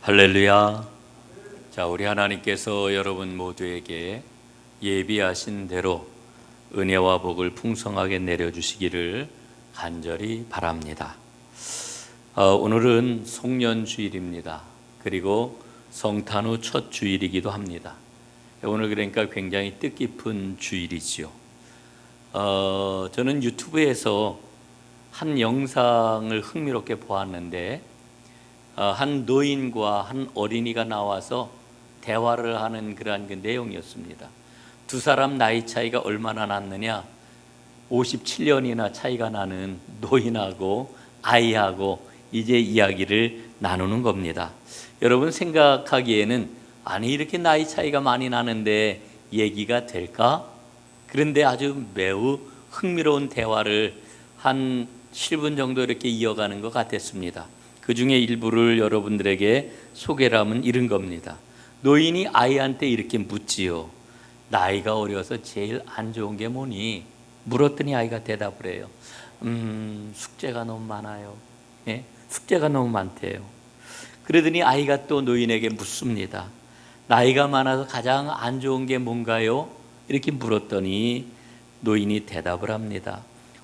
할렐루야. 자, 우리 하나님께서 여러분 모두에게 예비하신 대로 은혜와 복을 풍성하게 내려주시기를 간절히 바랍니다. 오늘은 송년주일입니다. 그리고 성탄 후 첫 주일이기도 합니다. 오늘 그러니까 굉장히 뜻깊은 주일이지요. 저는 유튜브에서 한 영상을 흥미롭게 보았는데 한 노인과 한 어린이가 나와서 대화를 하는 그러한 그 내용이었습니다. 두 사람 나이 차이가 얼마나 났느냐? 57년이나 차이가 나는 노인하고 아이하고 이제 이야기를 나누는 겁니다. 여러분 생각하기에는 아니 이렇게 나이 차이가 많이 나는데 얘기가 될까? 그런데 아주 매우 흥미로운 대화를 한 7분 정도 이렇게 이어가는 것 같았습니다. 그 중에 일부를 여러분들에게 소개를 하면 이런 겁니다. 노인이 아이한테 이렇게 묻지요. 나이가 어려서 제일 안 좋은 게 뭐니? 물었더니 아이가 대답을 해요. 숙제가 너무 많아요. 예? 숙제가 너무 많대요. 그러더니 아이가 또 노인에게 묻습니다. 나이가 많아서 가장 안 좋은 게 뭔가요? 이렇게 물었더니 노인이 대답을 합니다.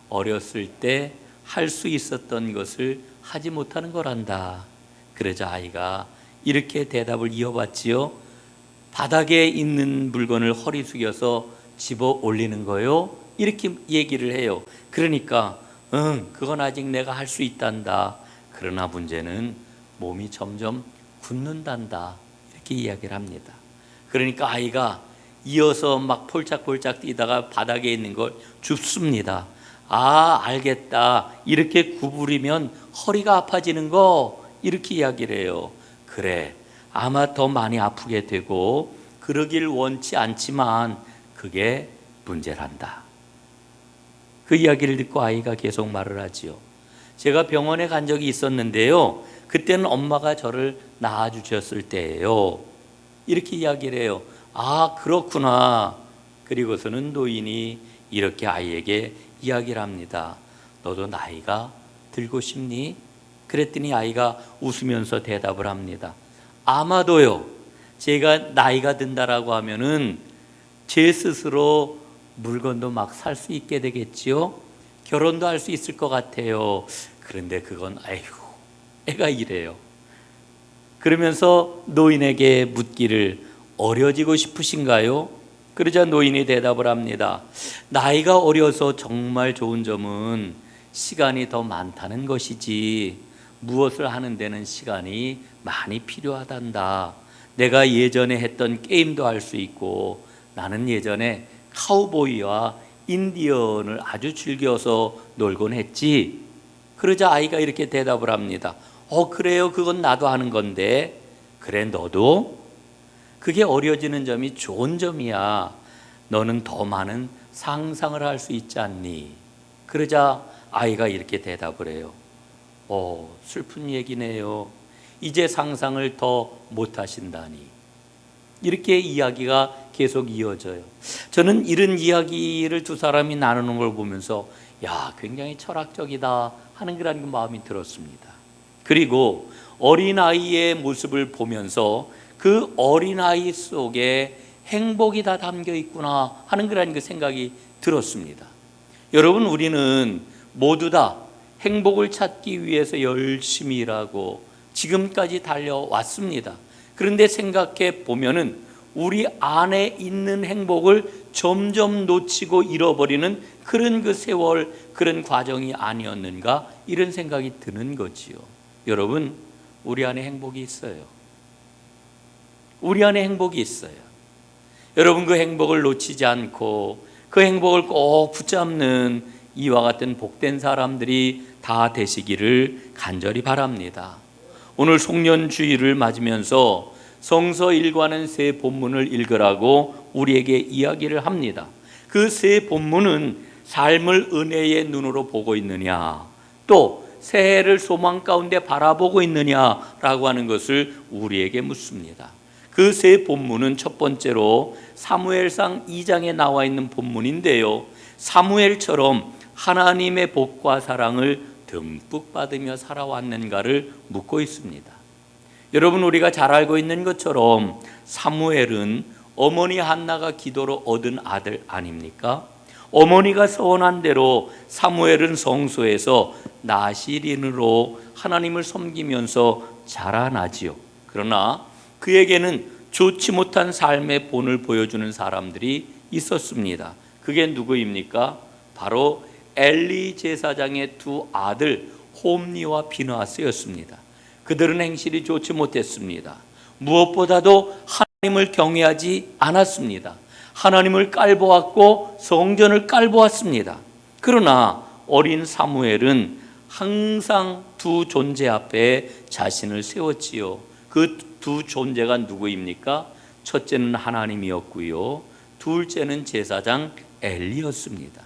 어렸을 때 할 수 있었던 것을 하지 못하는 거란다. 그러자 아이가 이렇게 대답을 이어봤지요. 바닥에 있는 물건을 허리 숙여서 집어 올리는 거요. 이렇게 얘기를 해요. 그러니까 그건 아직 내가 할 수 있단다. 그러나 문제는 몸이 점점 굳는단다. 이렇게 이야기를 합니다. 그러니까 아이가 이어서 막 폴짝폴짝 뛰다가 바닥에 있는 걸 줍습니다. 아, 알겠다. 이렇게 구부리면 허리가 아파지는 거 이렇게 이야기를 해요. 그래, 아마 더 많이 아프게 되고 그러길 원치 않지만 그게 문제란다. 그 이야기를 듣고 아이가 계속 말을 하지요. 제가 병원에 간 적이 있었는데요. 그때는 엄마가 저를 낳아주셨을 때예요. 이렇게 이야기를 해요. 아, 그렇구나. 그리고서는 노인이 이렇게 아이에게 이야기를 합니다. 너도 나이가 들고 싶니? 그랬더니 아이가 웃으면서 대답을 합니다. 아마도요. 제가 나이가 든다라고 하면은 제 스스로 물건도 막 살 수 있게 되겠지요. 결혼도 할 수 있을 것 같아요. 그런데 그건 아이고 애가 이래요. 그러면서 노인에게 묻기를 어려지고 싶으신가요? 그러자 노인이 대답을 합니다. 나이가 어려서 정말 좋은 점은 시간이 더 많다는 것이지 무엇을 하는 데는 시간이 많이 필요하단다. 내가 예전에 했던 게임도 할 수 있고 나는 예전에 카우보이와 인디언을 아주 즐겨서 놀곤 했지. 그러자 아이가 이렇게 대답을 합니다. 그래요. 그건 나도 하는 건데. 그래, 너도? 그게 어려지는 점이 좋은 점이야. 너는 더 많은 상상을 할 수 있지 않니? 그러자 아이가 이렇게 대답을 해요. 슬픈 얘기네요. 이제 상상을 더 못하신다니. 이렇게 이야기가 계속 이어져요. 저는 이런 이야기를 두 사람이 나누는 걸 보면서 굉장히 철학적이다 하는 그런 마음이 들었습니다. 그리고 어린아이의 모습을 보면서 그 어린아이 속에 행복이 다 담겨 있구나 하는 그런 그 생각이 들었습니다. 여러분, 우리는 모두 다 행복을 찾기 위해서 열심히 일하고 지금까지 달려왔습니다. 그런데 생각해 보면은 우리 안에 있는 행복을 점점 놓치고 잃어버리는 그런 그 세월, 그런 과정이 아니었는가 이런 생각이 드는 거지요. 여러분, 우리 안에 행복이 있어요. 우리 안에 행복이 있어요. 여러분, 그 행복을 놓치지 않고 그 행복을 꼭 붙잡는 이와 같은 복된 사람들이 다 되시기를 간절히 바랍니다. 오늘 송년주일을 맞으면서 성서 일과는 세 본문을 읽으라고 우리에게 이야기를 합니다. 그 세 본문은 삶을 은혜의 눈으로 보고 있느냐, 또 새해를 소망 가운데 바라보고 있느냐라고 하는 것을 우리에게 묻습니다. 그 세 본문은 첫 번째로 사무엘상 2장에 나와 있는 본문인데요. 사무엘처럼 하나님의 복과 사랑을 듬뿍 받으며 살아왔는가를 묻고 있습니다. 여러분, 우리가 잘 알고 있는 것처럼 사무엘은 어머니 한나가 기도로 얻은 아들 아닙니까? 어머니가 서원한 대로 사무엘은 성소에서 나시린으로 하나님을 섬기면서 자라나지요. 그러나 그에게는 좋지 못한 삶의 본을 보여주는 사람들이 있었습니다. 그게 누구입니까? 바로 엘리 제사장의 두 아들 홈니와 비느하스였습니다. 그들은 행실이 좋지 못했습니다. 무엇보다도 하나님을 경외하지 않았습니다. 하나님을 깔보았고 성전을 깔보았습니다. 그러나 어린 사무엘은 항상 두 존재 앞에 자신을 세웠지요. 그 두 존재가 누구입니까? 첫째는 하나님이었고요, 둘째는 제사장 엘리였습니다.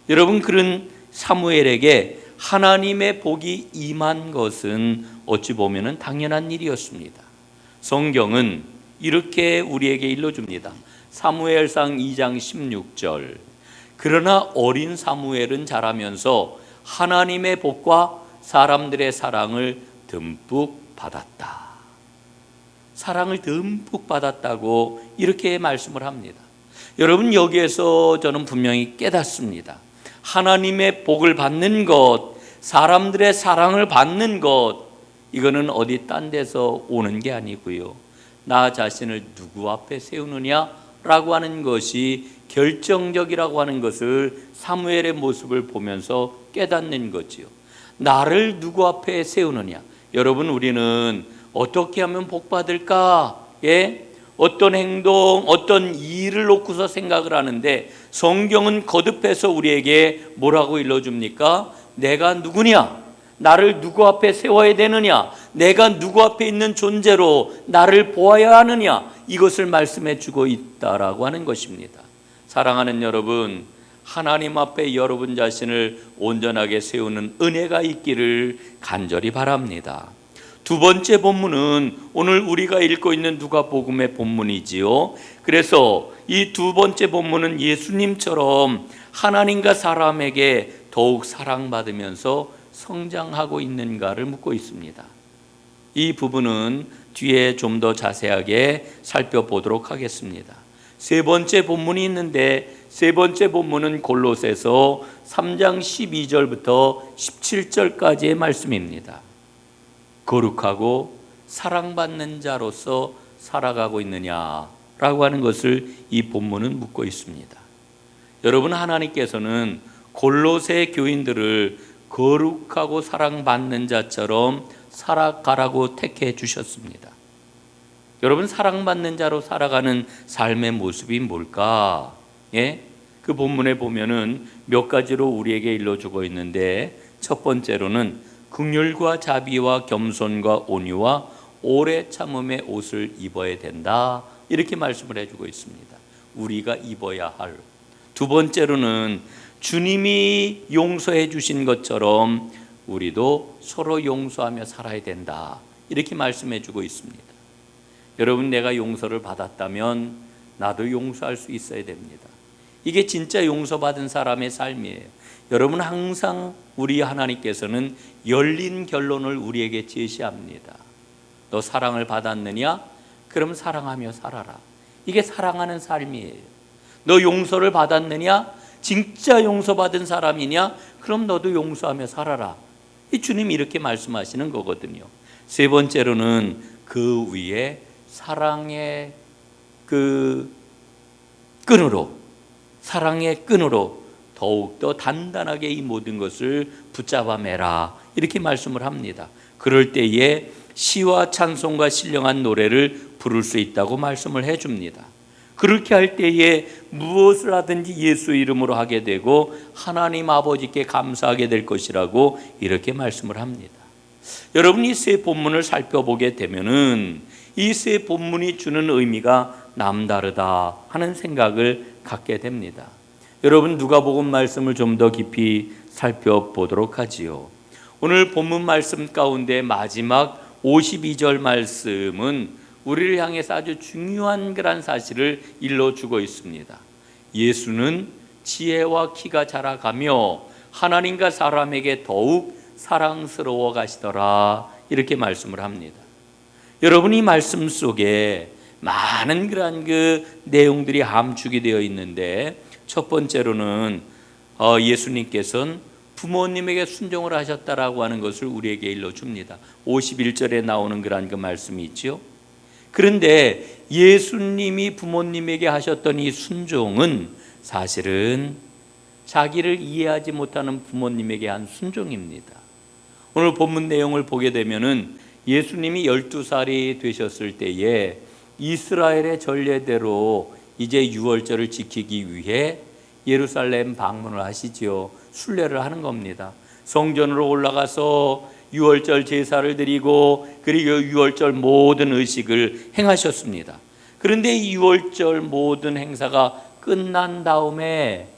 여러분, 그런 사무엘에게 하나님의 복이 임한 것은 어찌 보면 당연한 일이었습니다. 성경은 이렇게 우리에게 일러줍니다. 사무엘상 2장 16절. 그러나 어린 사무엘은 자라면서 하나님의 복과 사람들의 사랑을 듬뿍 받았다. 사랑을 듬뿍 받았다고 이렇게 말씀을 합니다. 여러분, 여기에서 저는 분명히 깨닫습니다. 하나님의 복을 받는 것, 사람들의 사랑을 받는 것, 이거는 어디 딴 데서 오는 게 아니고요, 나 자신을 누구 앞에 세우느냐라고 하는 것이 결정적이라고 하는 것을 사무엘의 모습을 보면서 깨닫는 거지요. 나를 누구 앞에 세우느냐. 여러분, 우리는 어떻게 하면 복 받을까? 어떤 행동, 어떤 일을 놓고서 생각을 하는데, 성경은 거듭해서 우리에게 뭐라고 일러줍니까? 내가 누구냐? 나를 누구 앞에 세워야 되느냐? 내가 누구 앞에 있는 존재로 나를 보아야 하느냐? 이것을 말씀해 주고 있다라고 하는 것입니다. 사랑하는 여러분, 하나님 앞에 여러분 자신을 온전하게 세우는 은혜가 있기를 간절히 바랍니다. 두 번째 본문은 오늘 우리가 읽고 있는 누가복음의 본문이지요. 그래서 이 두 번째 본문은 예수님처럼 하나님과 사람에게 더욱 사랑받으면서 성장하고 있는가를 묻고 있습니다. 이 부분은 뒤에 좀 더 자세하게 살펴보도록 하겠습니다. 세 번째 본문이 있는데, 세 번째 본문은 골로새서 3장 12절부터 17절까지의 말씀입니다. 거룩하고 사랑받는 자로서 살아가고 있느냐라고 하는 것을 이 본문은 묻고 있습니다. 여러분, 하나님께서는 골로새 교인들을 거룩하고 사랑받는 자처럼 살아가라고 택해 주셨습니다. 여러분, 사랑받는 자로 살아가는 삶의 모습이 뭘까? 그 본문에 보면은 몇 가지로 우리에게 일러주고 있는데, 첫 번째로는 긍휼과 자비와 겸손과 온유와 오래 참음의 옷을 입어야 된다, 이렇게 말씀을 해주고 있습니다. 우리가 입어야 할. 두 번째로는 주님이 용서해 주신 것처럼 우리도 서로 용서하며 살아야 된다, 이렇게 말씀해 주고 있습니다. 여러분, 내가 용서를 받았다면 나도 용서할 수 있어야 됩니다. 이게 진짜 용서받은 사람의 삶이에요. 여러분, 항상 우리 하나님께서는 열린 결론을 우리에게 제시합니다. 너 사랑을 받았느냐? 그럼 사랑하며 살아라. 이게 사랑하는 삶이에요. 너 용서를 받았느냐? 진짜 용서받은 사람이냐? 그럼 너도 용서하며 살아라. 이 주님이 이렇게 말씀하시는 거거든요. 세 번째로는 그 위에 사랑의 끈으로 더욱더 단단하게 이 모든 것을 붙잡아 매라, 이렇게 말씀을 합니다. 그럴 때에 시와 찬송과 신령한 노래를 부를 수 있다고 말씀을 해줍니다. 그렇게 할 때에 무엇을 하든지 예수 이름으로 하게 되고 하나님 아버지께 감사하게 될 것이라고 이렇게 말씀을 합니다. 여러분, 이 세 본문을 살펴보게 되면은 이 세 본문이 주는 의미가 남다르다 하는 생각을 갖게 됩니다. 여러분, 누가복음 말씀을 좀 더 깊이 살펴보도록 하지요. 오늘 본문 말씀 가운데 마지막 52절 말씀은 우리를 향해서 아주 중요한 그런 사실을 일러주고 있습니다. 예수는 지혜와 키가 자라가며 하나님과 사람에게 더욱 사랑스러워 가시더라, 이렇게 말씀을 합니다. 여러분, 이 말씀 속에 많은 그러한 그 내용들이 함축이 되어 있는데, 첫 번째로는 예수님께서는 부모님에게 순종을 하셨다라고 하는 것을 우리에게 일러줍니다. 51절에 나오는 그러한 그 말씀이 있죠. 그런데 예수님이 부모님에게 하셨던 이 순종은 사실은 자기를 이해하지 못하는 부모님에게 한 순종입니다. 오늘 본문 내용을 보게 되면은 예수님이 12살이 되셨을 때에 이스라엘의 전례대로 이제 유월절을 지키기 위해 예루살렘 방문을 하시지요. 순례를 하는 겁니다. 성전으로 올라가서 유월절 제사를 드리고 그리고 유월절 모든 의식을 행하셨습니다. 그런데 이 유월절 모든 행사가 끝난 다음에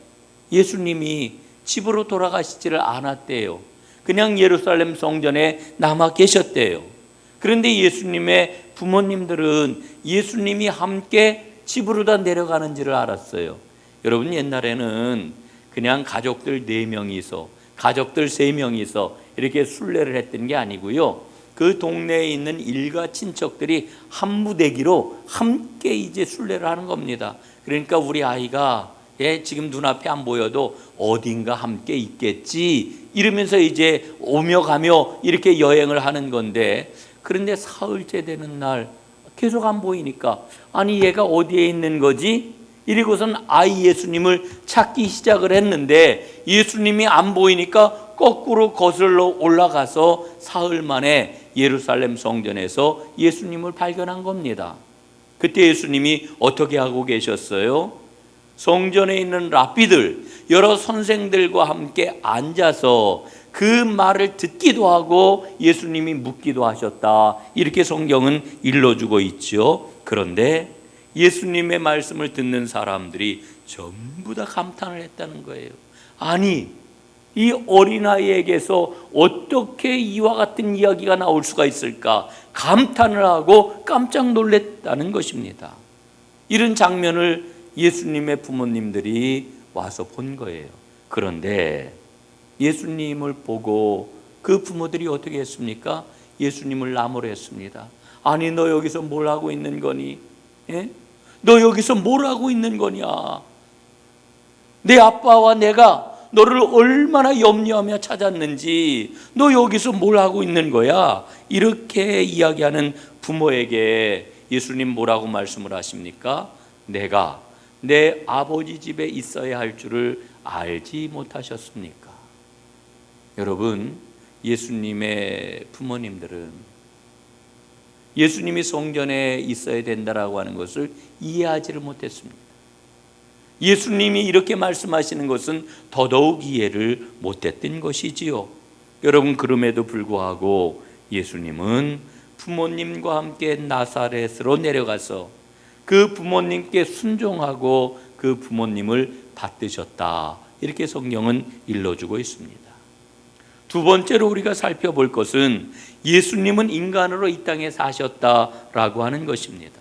예수님이 집으로 돌아가시지를 않았대요. 그냥 예루살렘 성전에 남아 계셨대요. 그런데 예수님의 부모님들은 예수님이 함께 집으로 다 내려가는지를 알았어요. 여러분, 옛날에는 그냥 가족들 4명이서 가족들 3명이서 이렇게 순례를 했던 게 아니고요, 그 동네에 있는 일가 친척들이 한 무대기로 함께 이제 순례를 하는 겁니다. 그러니까 우리 아이가 지금 눈앞에 안 보여도 어딘가 함께 있겠지 이러면서 이제 오며 가며 이렇게 여행을 하는 건데, 그런데 사흘째 되는 날 계속 안 보이니까 아니 얘가 어디에 있는 거지? 이러고선 아이 예수님을 찾기 시작을 했는데 예수님이 안 보이니까 거꾸로 거슬러 올라가서 사흘 만에 예루살렘 성전에서 예수님을 발견한 겁니다. 그때 예수님이 어떻게 하고 계셨어요? 성전에 있는 랍비들, 여러 선생들과 함께 앉아서 그 말을 듣기도 하고 예수님이 묻기도 하셨다, 이렇게 성경은 일러주고 있죠. 그런데 예수님의 말씀을 듣는 사람들이 전부 다 감탄을 했다는 거예요. 아니, 이 어린아이에게서 어떻게 이와 같은 이야기가 나올 수가 있을까? 감탄을 하고 깜짝 놀랐다는 것입니다. 이런 장면을 예수님의 부모님들이 와서 본 거예요. 그런데 예수님을 보고 그 부모들이 어떻게 했습니까? 예수님을 나무랬습니다. 아니, 너 여기서 뭘 하고 있는 거니? 예? 너 여기서 뭘 하고 있는 거냐? 내 아빠와 내가 너를 얼마나 염려하며 찾았는지 너 여기서 뭘 하고 있는 거야? 이렇게 이야기하는 부모에게 예수님 뭐라고 말씀을 하십니까? 내가 내 아버지 집에 있어야 할 줄을 알지 못하셨습니까? 여러분, 예수님의 부모님들은 예수님이 성전에 있어야 된다라고 하는 것을 이해하지를 못했습니다. 예수님이 이렇게 말씀하시는 것은 더더욱 이해를 못했던 것이지요. 여러분, 그럼에도 불구하고 예수님은 부모님과 함께 나사렛으로 내려가서 그 부모님께 순종하고 그 부모님을 받드셨다, 이렇게 성경은 일러주고 있습니다. 두 번째로 우리가 살펴볼 것은 예수님은 인간으로 이 땅에 사셨다라고 하는 것입니다.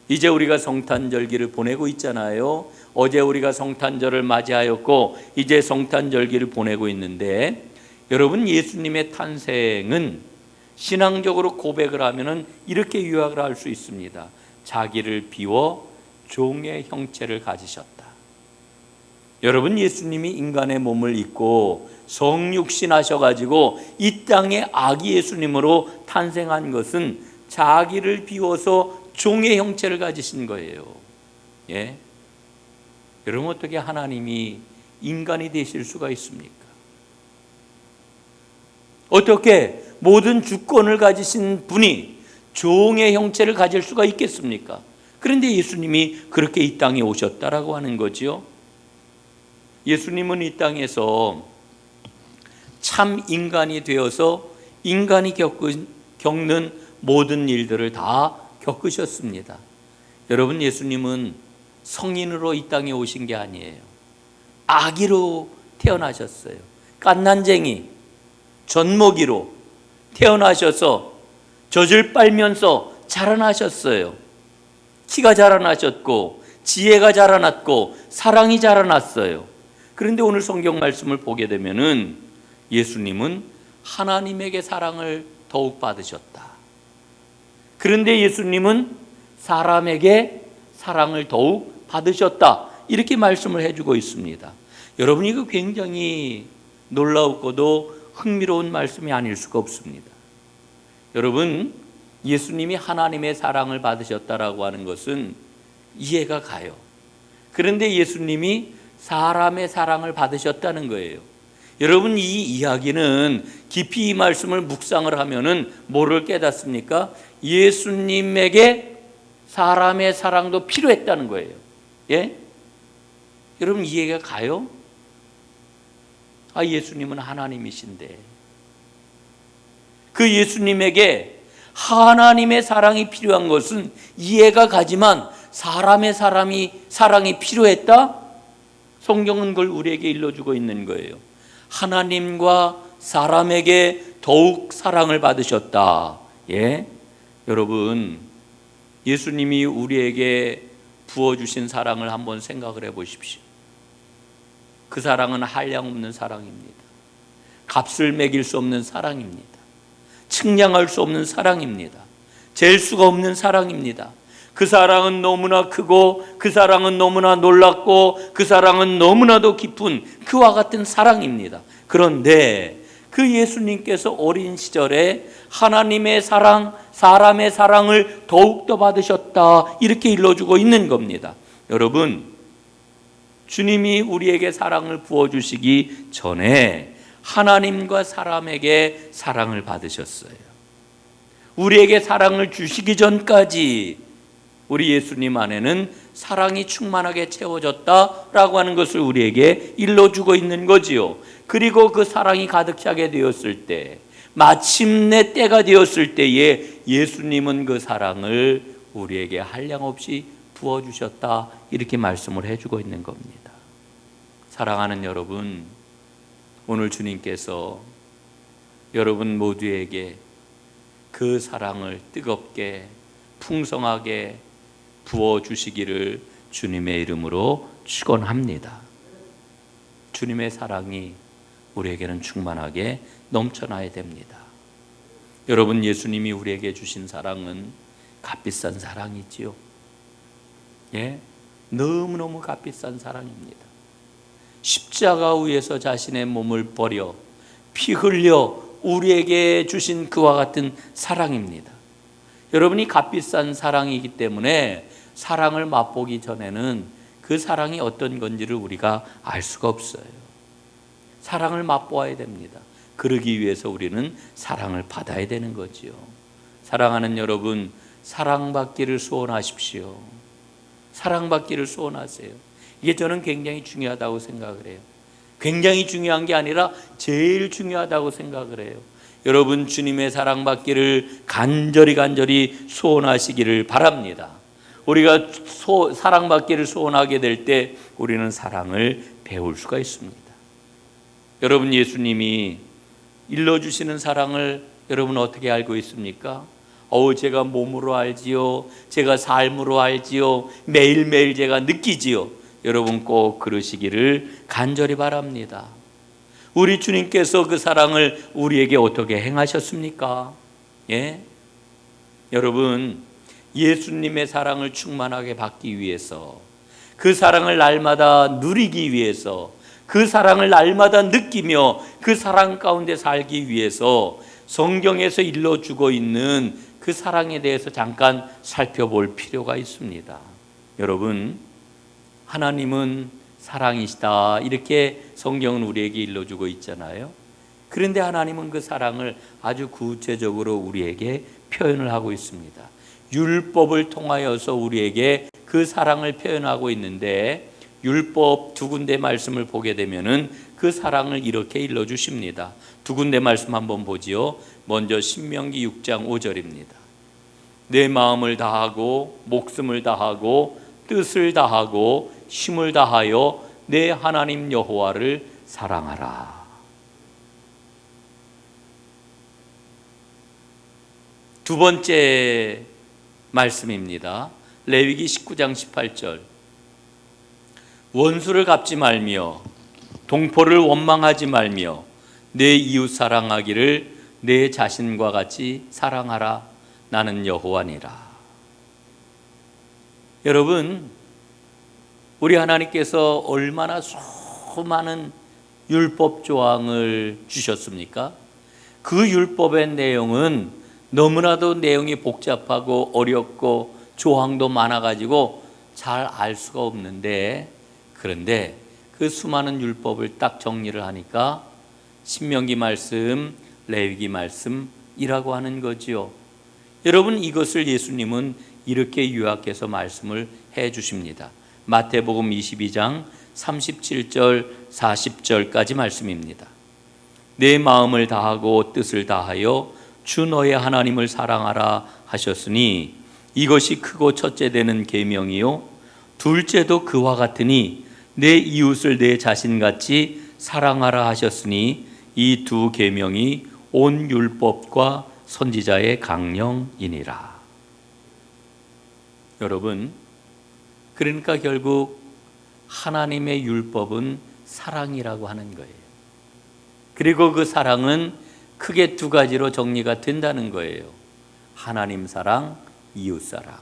이제 우리가 성탄절기를 보내고 있잖아요. 어제 우리가 성탄절을 맞이하였고 이제 성탄절기를 보내고 있는데, 여러분, 예수님의 탄생은 신앙적으로 고백을 하면은 이렇게 요약을 할 수 있습니다. 자기를 비워 종의 형체를 가지셨다. 여러분, 예수님이 인간의 몸을 입고 성육신 하셔가지고 이 땅에 아기 예수님으로 탄생한 것은 자기를 비워서 종의 형체를 가지신 거예요. 예? 여러분, 어떻게 하나님이 인간이 되실 수가 있습니까? 어떻게 모든 주권을 가지신 분이 종의 형체를 가질 수가 있겠습니까? 그런데 예수님이 그렇게 이 땅에 오셨다라고 하는 거죠. 예수님은 이 땅에서 참 인간이 되어서 인간이 겪는 모든 일들을 다 겪으셨습니다. 여러분, 예수님은 성인으로 이 땅에 오신 게 아니에요. 아기로 태어나셨어요. 갓난쟁이, 젖먹이로 태어나셔서 젖을 빨면서 자라나셨어요. 키가 자라나셨고 지혜가 자라났고 사랑이 자라났어요. 그런데 오늘 성경 말씀을 보게 되면은 예수님은 하나님에게 사랑을 더욱 받으셨다. 그런데 예수님은 사람에게 사랑을 더욱 받으셨다, 이렇게 말씀을 해주고 있습니다. 여러분, 이거 굉장히 놀라웠고도 흥미로운 말씀이 아닐 수가 없습니다. 여러분, 예수님이 하나님의 사랑을 받으셨다라고 하는 것은 이해가 가요. 그런데 예수님이 사람의 사랑을 받으셨다는 거예요. 여러분, 이 이야기는 깊이 이 말씀을 묵상을 하면은 뭐를 깨닫습니까? 예수님에게 사람의 사랑도 필요했다는 거예요. 예? 여러분, 이해가 가요? 예수님은 하나님이신데 그 예수님에게 하나님의 사랑이 필요한 것은 이해가 가지만 사람의 사랑이 필요했다? 성경은 그걸 우리에게 일러주고 있는 거예요. 하나님과 사람에게 더욱 사랑을 받으셨다. 예? 여러분, 예수님이 우리에게 부어주신 사랑을 한번 생각을 해 보십시오. 그 사랑은 한량없는 사랑입니다. 값을 매길 수 없는 사랑입니다. 측량할 수 없는 사랑입니다. 잴 수가 없는 사랑입니다. 그 사랑은 너무나 크고, 그 사랑은 너무나 놀랍고, 그 사랑은 너무나도 깊은 그와 같은 사랑입니다. 그런데 그 예수님께서 어린 시절에 하나님의 사랑, 사람의 사랑을 더욱더 받으셨다, 이렇게 일러주고 있는 겁니다. 여러분, 주님이 우리에게 사랑을 부어주시기 전에 하나님과 사람에게 사랑을 받으셨어요. 우리에게 사랑을 주시기 전까지 우리 예수님 안에는 사랑이 충만하게 채워졌다라고 하는 것을 우리에게 일러주고 있는 거지요. 그리고 그 사랑이 가득 차게 되었을 때, 마침내 때가 되었을 때에 예수님은 그 사랑을 우리에게 한량없이 부어주셨다, 이렇게 말씀을 해주고 있는 겁니다. 사랑하는 여러분, 오늘 주님께서 여러분 모두에게 그 사랑을 뜨겁게 풍성하게 부어주시기를 주님의 이름으로 축원합니다. 주님의 사랑이 우리에게는 충만하게 넘쳐나야 됩니다. 여러분, 예수님이 우리에게 주신 사랑은 값비싼 사랑이지요. 예? 너무너무 값비싼 사랑입니다. 십자가 위에서 자신의 몸을 버려 피 흘려 우리에게 주신 그와 같은 사랑입니다. 여러분이 값비싼 사랑이기 때문에 사랑을 맛보기 전에는 그 사랑이 어떤 건지를 우리가 알 수가 없어요. 사랑을 맛보아야 됩니다. 그러기 위해서 우리는 사랑을 받아야 되는 거지요. 사랑하는 여러분, 사랑받기를 소원하십시오. 사랑받기를 소원하세요. 이게 저는 굉장히 중요하다고 생각을 해요. 굉장히 중요한 게 아니라 제일 중요하다고 생각을 해요. 여러분, 주님의 사랑받기를 간절히 소원하시기를 바랍니다. 우리가 사랑받기를 소원하게 될 때 우리는 사랑을 배울 수가 있습니다. 여러분, 예수님이 일러주시는 사랑을 여러분 어떻게 알고 있습니까? 제가 몸으로 알지요. 제가 삶으로 알지요. 매일매일 제가 느끼지요. 여러분 꼭 그러시기를 간절히 바랍니다. 우리 주님께서 그 사랑을 우리에게 어떻게 행하셨습니까? 예? 여러분, 예수님의 사랑을 충만하게 받기 위해서, 그 사랑을 날마다 누리기 위해서, 그 사랑을 날마다 느끼며 그 사랑 가운데 살기 위해서 성경에서 일러주고 있는 그 사랑에 대해서 잠깐 살펴볼 필요가 있습니다. 여러분, 하나님은 사랑이시다, 이렇게 성경은 우리에게 일러주고 있잖아요. 그런데 하나님은 그 사랑을 아주 구체적으로 우리에게 표현을 하고 있습니다. 율법을 통하여서 우리에게 그 사랑을 표현하고 있는데, 율법 두 군데 말씀을 보게 되면은 그 사랑을 이렇게 일러주십니다. 두 군데 말씀 한번 보지요. 먼저 신명기 6장 5절입니다. 내 마음을 다하고 목숨을 다하고 뜻을 다하고 힘을 다하여 내 하나님 여호와를 사랑하라. 두 번째 말씀입니다. 레위기 19장 18절. 원수를 갚지 말며 동포를 원망하지 말며 내 이웃 사랑하기를 내 자신과 같이 사랑하라. 나는 여호와니라. 여러분, 우리 하나님께서 얼마나 수많은 율법 조항을 주셨습니까? 그 율법의 내용은 너무나도 내용이 복잡하고 어렵고 조항도 많아가지고 잘 알 수가 없는데, 그런데 그 수많은 율법을 딱 정리를 하니까 신명기 말씀, 레위기 말씀이라고 하는 거지요. 여러분, 이것을 예수님은 이렇게 요약해서 말씀을 해 주십니다. 마태복음 22장 37절 40절까지 말씀입니다. 내 마음을 다하고 뜻을 다하여 주 너의 하나님을 사랑하라 하셨으니 이것이 크고 첫째 되는 계명이요 둘째도 그와 같으니 내 이웃을 내 자신같이 사랑하라 하셨으니 이 두 계명이 온 율법과 선지자의 강령이니라. 여러분, 그러니까 결국 하나님의 율법은 사랑이라고 하는 거예요. 그리고 그 사랑은 크게 두 가지로 정리가 된다는 거예요. 하나님 사랑, 이웃 사랑.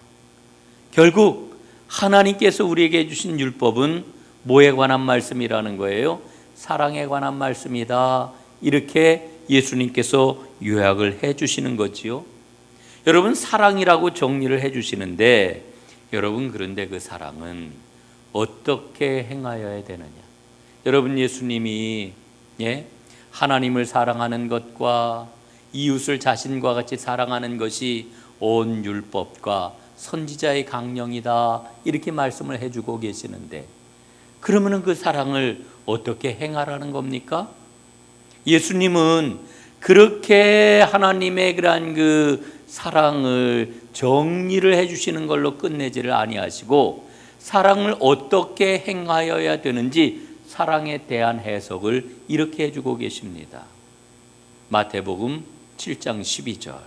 결국 하나님께서 우리에게 주신 율법은 뭐에 관한 말씀이라는 거예요? 사랑에 관한 말씀이다. 이렇게 예수님께서 요약을 해 주시는 거지요. 여러분, 사랑이라고 정리를 해 주시는데, 여러분, 그런데 그 사랑은 어떻게 행하여야 되느냐? 여러분, 예수님이 하나님을 사랑하는 것과 이웃을 자신과 같이 사랑하는 것이 온 율법과 선지자의 강령이다, 이렇게 말씀을 해주고 계시는데, 그러면 그 사랑을 어떻게 행하라는 겁니까? 예수님은 그렇게 하나님의 그러한 그 사랑을 정리를 해주시는 걸로 끝내지를 아니하시고, 사랑을 어떻게 행하여야 되는지 사랑에 대한 해석을 이렇게 해주고 계십니다. 마태복음 7장 12절,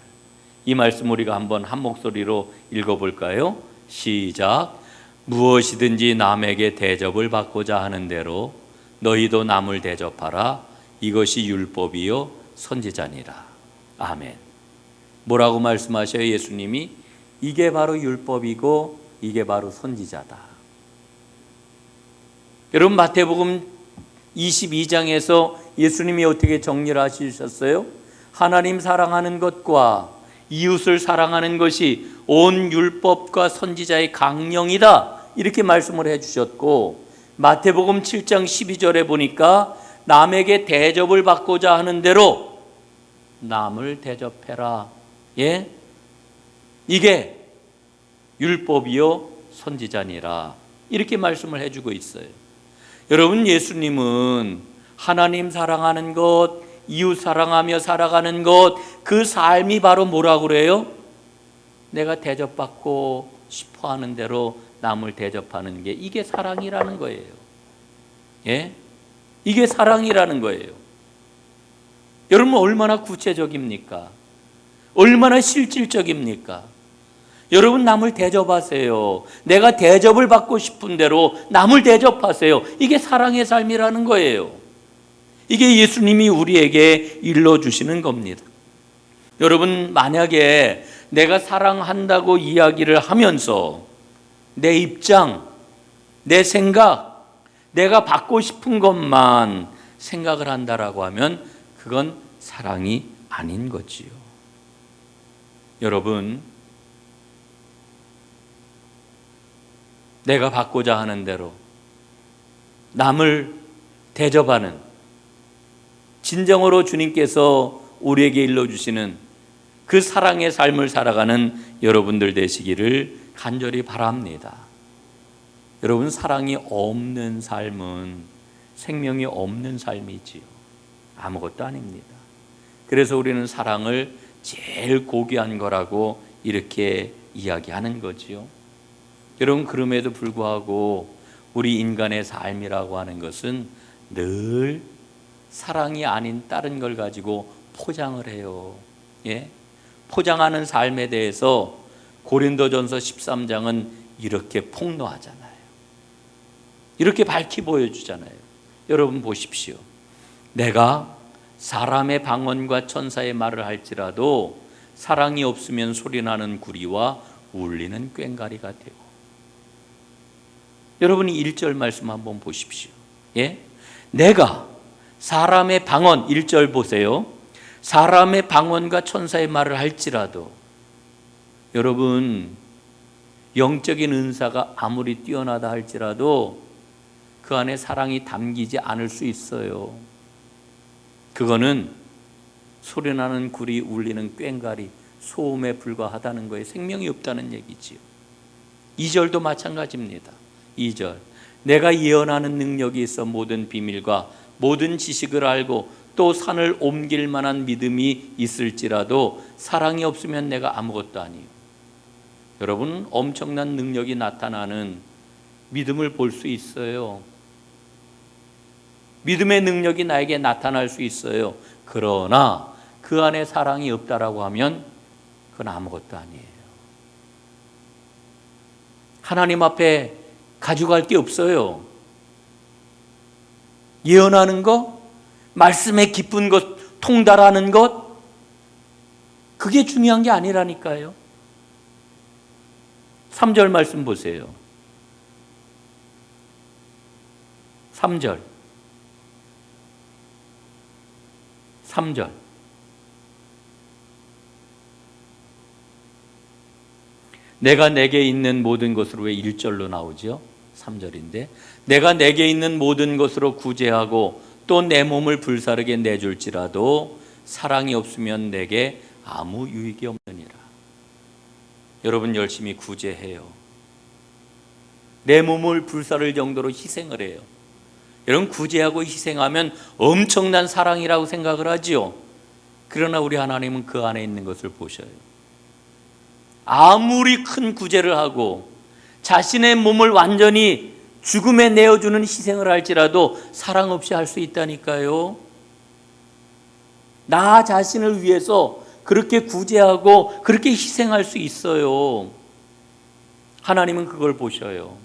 이 말씀 우리가 한번 한 목소리로 읽어볼까요? 시작. 무엇이든지 남에게 대접을 받고자 하는 대로 너희도 남을 대접하라. 이것이 율법이요 선지자니라. 아멘. 뭐라고 말씀하셔요? 예수님이 이게 바로 율법이고 이게 바로 선지자다. 여러분, 마태복음 22장에서 예수님이 어떻게 정리를 하셨어요? 하나님 사랑하는 것과 이웃을 사랑하는 것이 온 율법과 선지자의 강령이다, 이렇게 말씀을 해주셨고, 마태복음 7장 12절에 보니까 남에게 대접을 받고자 하는 대로 남을 대접해라. 이게 율법이요 선지자니라, 이렇게 말씀을 해주고 있어요. 여러분, 예수님은 하나님 사랑하는 것, 이웃 사랑하며 살아가는 것, 그 삶이 바로 뭐라고 그래요? 내가 대접받고 싶어하는 대로 남을 대접하는 게, 이게 사랑이라는 거예요. 이게 사랑이라는 거예요. 여러분, 얼마나 구체적입니까? 얼마나 실질적입니까? 여러분, 남을 대접하세요. 내가 대접을 받고 싶은 대로 남을 대접하세요. 이게 사랑의 삶이라는 거예요. 이게 예수님이 우리에게 일러주시는 겁니다. 여러분, 만약에 내가 사랑한다고 이야기를 하면서 내 입장, 내 생각, 내가 받고 싶은 것만 생각을 한다라고 하면 그건 사랑이 아닌 거지요. 여러분, 내가 받고자 하는 대로 남을 대접하는, 진정으로 주님께서 우리에게 일러주시는 그 사랑의 삶을 살아가는 여러분들 되시기를 간절히 바랍니다. 여러분, 사랑이 없는 삶은 생명이 없는 삶이지요. 아무것도 아닙니다. 그래서 우리는 사랑을 제일 고귀한 거라고 이렇게 이야기하는 거지요. 여러분, 그럼에도 불구하고 우리 인간의 삶이라고 하는 것은 늘 사랑이 아닌 다른 걸 가지고 포장을 해요. 포장하는 삶에 대해서 고린도전서 13장은 이렇게 폭로하잖아요. 이렇게 밝히 보여주잖아요. 여러분 보십시오. 내가 사람의 방언과 천사의 말을 할지라도 사랑이 없으면 소리나는 구리와 울리는 꽹과리가 되고. 여러분이 1절 말씀 한번 보십시오. 예? 내가 사람의 방언, 1절 보세요. 사람의 방언과 천사의 말을 할지라도, 여러분 영적인 은사가 아무리 뛰어나다 할지라도 그 안에 사랑이 담기지 않을 수 있어요. 그거는 소리나는 구리, 울리는 꽹과리, 소음에 불과하다는 거예요. 생명이 없다는 얘기지요. 2절도 마찬가지입니다. 2절, 내가 예언하는 능력이 있어 모든 비밀과 모든 지식을 알고 또 산을 옮길 만한 믿음이 있을지라도 사랑이 없으면 내가 아무것도 아니에요. 여러분, 엄청난 능력이 나타나는 믿음을 볼 수 있어요. 믿음의 능력이 나에게 나타날 수 있어요. 그러나 그 안에 사랑이 없다라고 하면 그건 아무것도 아니에요. 하나님 앞에 가져갈 게 없어요. 예언하는 것, 말씀의 깊은 것, 통달하는 것, 그게 중요한 게 아니라니까요. 3절 말씀 보세요. 3절. 내가 내게 있는 모든 것으로, 왜 1절로 나오죠? 3절인데, 내가 내게 있는 모든 것으로 구제하고 또 내 몸을 불사르게 내줄지라도 사랑이 없으면 내게 아무 유익이 없느니라. 여러분 열심히 구제해요. 내 몸을 불사를 정도로 희생을 해요. 여러분 구제하고 희생하면 엄청난 사랑이라고 생각을 하지요. 그러나 우리 하나님은 그 안에 있는 것을 보셔요. 아무리 큰 구제를 하고 자신의 몸을 완전히 죽음에 내어주는 희생을 할지라도 사랑 없이 할 수 있다니까요. 나 자신을 위해서 그렇게 구제하고 그렇게 희생할 수 있어요. 하나님은 그걸 보셔요.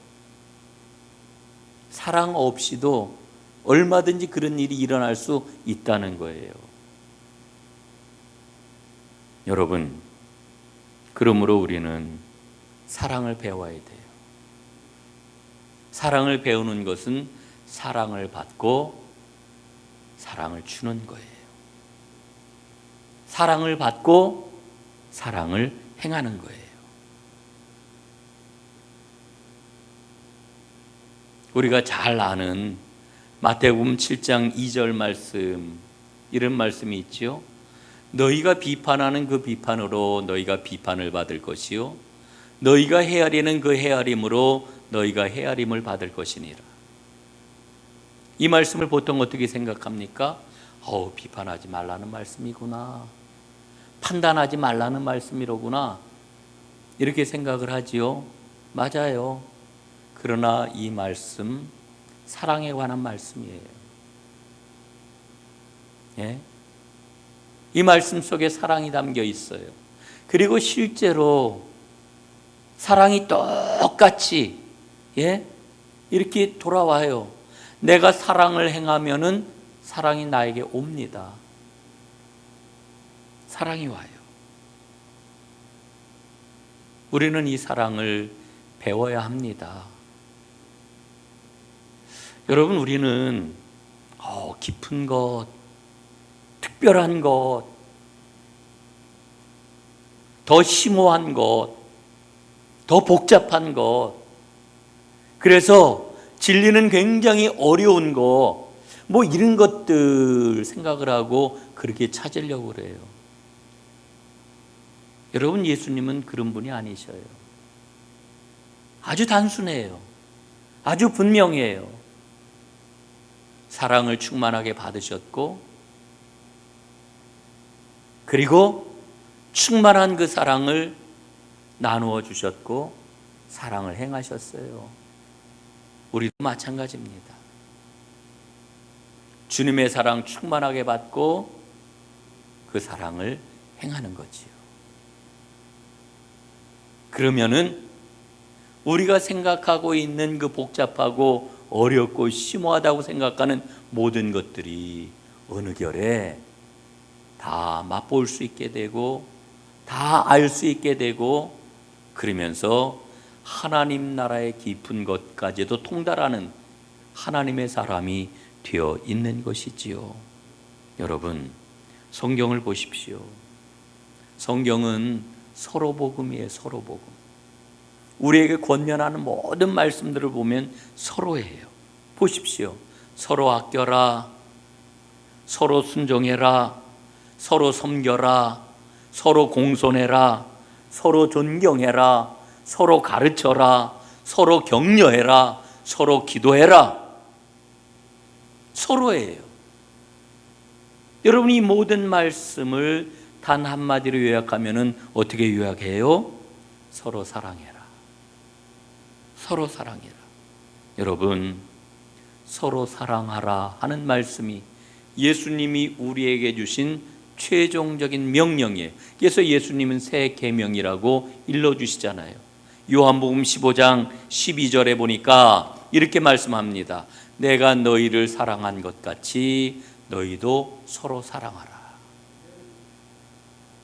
사랑 없이도 얼마든지 그런 일이 일어날 수 있다는 거예요. 여러분, 그러므로 우리는 사랑을 배워야 돼요. 사랑을 배우는 것은 사랑을 받고 사랑을 주는 거예요. 사랑을 받고 사랑을 행하는 거예요. 우리가 잘 아는 마태복음 7장 2절 말씀, 이런 말씀이 있죠. 너희가 비판하는 그 비판으로 너희가 비판을 받을 것이요 너희가 헤아리는 그 헤아림으로 너희가 헤아림을 받을 것이니라. 이 말씀을 보통 어떻게 생각합니까? 비판하지 말라는 말씀이구나, 판단하지 말라는 말씀이로구나, 이렇게 생각을 하지요. 맞아요. 그러나 이 말씀 사랑에 관한 말씀이에요. 예? 이 말씀 속에 사랑이 담겨 있어요. 그리고 실제로 사랑이 똑같이 이렇게 돌아와요. 내가 사랑을 행하면은 사랑이 나에게 옵니다. 사랑이 와요. 우리는 이 사랑을 배워야 합니다. 여러분, 우리는 깊은 것, 특별한 것, 더 심오한 것, 더 복잡한 것, 그래서 진리는 굉장히 어려운 것, 이런 것들 생각을 하고 그렇게 찾으려고 그래요. 여러분, 예수님은 그런 분이 아니셔요. 아주 단순해요. 아주 분명해요. 사랑을 충만하게 받으셨고, 그리고 충만한 그 사랑을 나누어 주셨고 사랑을 행하셨어요. 우리도 마찬가지입니다. 주님의 사랑 충만하게 받고 그 사랑을 행하는 거지요. 그러면은 우리가 생각하고 있는 그 복잡하고 어렵고 심오하다고 생각하는 모든 것들이 어느 결에 다 맛볼 수 있게 되고 다 알 수 있게 되고, 그러면서 하나님 나라의 깊은 것까지도 통달하는 하나님의 사람이 되어 있는 것이지요. 여러분, 성경을 보십시오. 성경은 서로 복음이에요. 서로 복음. 우리에게 권면하는 모든 말씀들을 보면 서로예요. 보십시오. 서로 아껴라, 서로 순종해라, 서로 섬겨라, 서로 공손해라, 서로 존경해라, 서로 가르쳐라, 서로 격려해라, 서로 기도해라. 서로예요. 여러분이 모든 말씀을 단 한마디로 요약하면 어떻게 요약해요? 서로 사랑해라. 서로 사랑해라. 여러분, 서로 사랑하라 하는 말씀이 예수님이 우리에게 주신 최종적인 명령이에요. 그래서 예수님은 새 계명이라고 일러주시잖아요. 요한복음 15장 12절에 보니까 이렇게 말씀합니다. 내가 너희를 사랑한 것 같이 너희도 서로 사랑하라.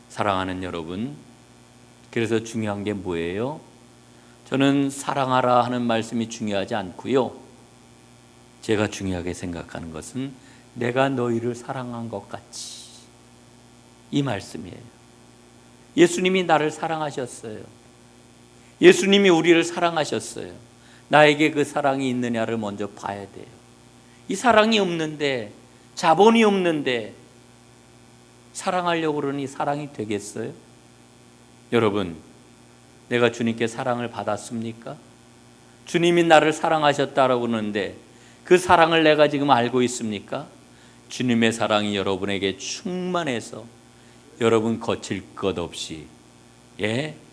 사랑하는 여러분, 그래서 중요한 게 뭐예요? 저는 사랑하라 하는 말씀이 중요하지 않고요, 제가 중요하게 생각하는 것은 내가 너희를 사랑한 것 같이, 이 말씀이에요. 예수님이 나를 사랑하셨어요. 예수님이 우리를 사랑하셨어요. 나에게 그 사랑이 있느냐를 먼저 봐야 돼요. 이 사랑이 없는데, 자본이 없는데 사랑하려고 그러니 사랑이 되겠어요? 여러분, 내가 주님께 사랑을 받았습니까? 주님이 나를 사랑하셨다라고 하는데 그 사랑을 내가 지금 알고 있습니까? 주님의 사랑이 여러분에게 충만해서 여러분 거칠 것 없이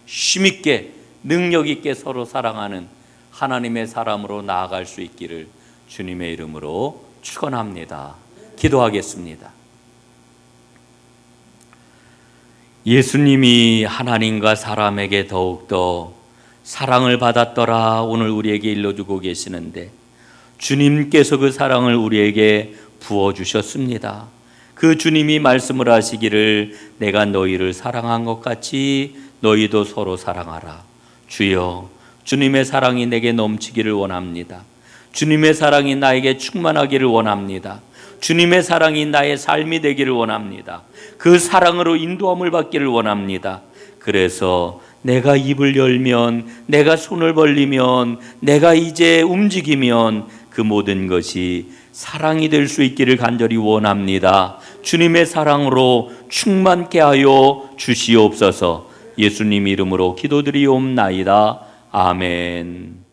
힘있게 능력 있게 서로 사랑하는 하나님의 사람으로 나아갈 수 있기를 주님의 이름으로 축원합니다. 기도하겠습니다. 예수님이 하나님과 사람에게 더욱더 사랑을 받았더라 오늘 우리에게 일러주고 계시는데, 주님께서 그 사랑을 우리에게 부어주셨습니다. 그 주님이 말씀을 하시기를 내가 너희를 사랑한 것 같이 너희도 서로 사랑하라. 주여, 주님의 사랑이 내게 넘치기를 원합니다. 주님의 사랑이 나에게 충만하기를 원합니다. 주님의 사랑이 나의 삶이 되기를 원합니다. 그 사랑으로 인도함을 받기를 원합니다. 그래서 내가 입을 열면, 내가 손을 벌리면, 내가 이제 움직이면 그 모든 것이 사랑이 될 수 있기를 간절히 원합니다. 주님의 사랑으로 충만케 하여 주시옵소서. 예수님 이름으로 기도드리옵나이다. 아멘.